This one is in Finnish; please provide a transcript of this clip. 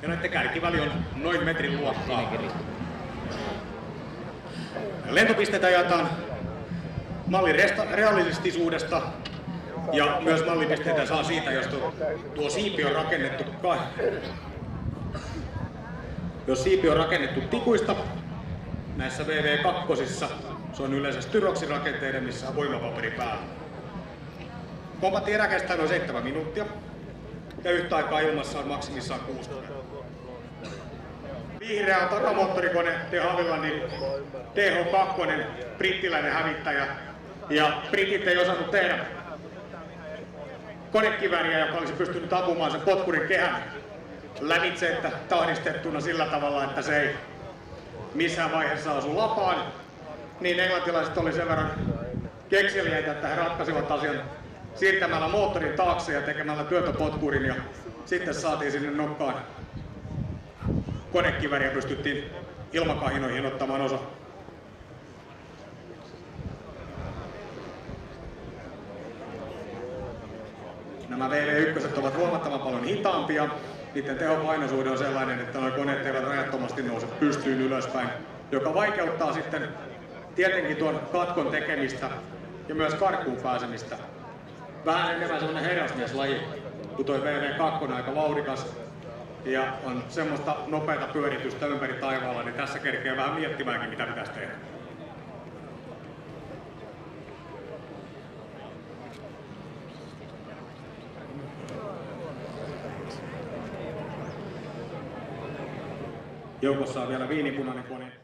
Ja näiden kärkiväli on noin metrin luokkaa. Lentopisteitä jaetaan mallin realistisuudesta ja myös mallipisteitä saa siitä, jos tuo siipi on rakennettu jos siipi on rakennettu tikuista, näissä VV2 se on yleensä styroksirakenteiden, missä on voimapaperi päällä. Kombatti erä kestää noin 7 minuuttia ja yhtä aikaa ilmassa on maksimissaan 6 tuntia. Vihreä on takamoottorikone de Havillandin TH2, brittiläinen hävittäjä. Ja britit ei osannut tehdä konekivääriä, joka olisi pystynyt ampumaan sen potkurin kehän lävitse, että tahdistettuna sillä tavalla, että se ei missään vaiheessa osu lapaan. Niin englantilaiset oli sen verran kekseliäitä, että he ratkaisivat asian siirtämällä moottorin taakse ja tekemällä työtöpotkurin. Ja sitten saatiin sinne nokkaan konekivääriä ja pystyttiin ilmakahinoihin ottamaan osa. Nämä VV1 ovat huomattavan paljon hitaampia. Niiden tehopainoisuuden on sellainen, että nuo koneet eivät rajattomasti nouse pystyyn ylöspäin, joka vaikeuttaa sitten tietenkin tuon katkon tekemistä ja myös karkuun pääsemistä. Vähän enemmän sellainen herrasmieslaji, kun tuo VV2 on aika vauhdikas ja on semmoista nopeata pyöritystä ympäri taivaalla, niin tässä kerkee vähän miettimäänkin, mitä pitäisi tehdä. Joukossa on vielä viinipunainen kone.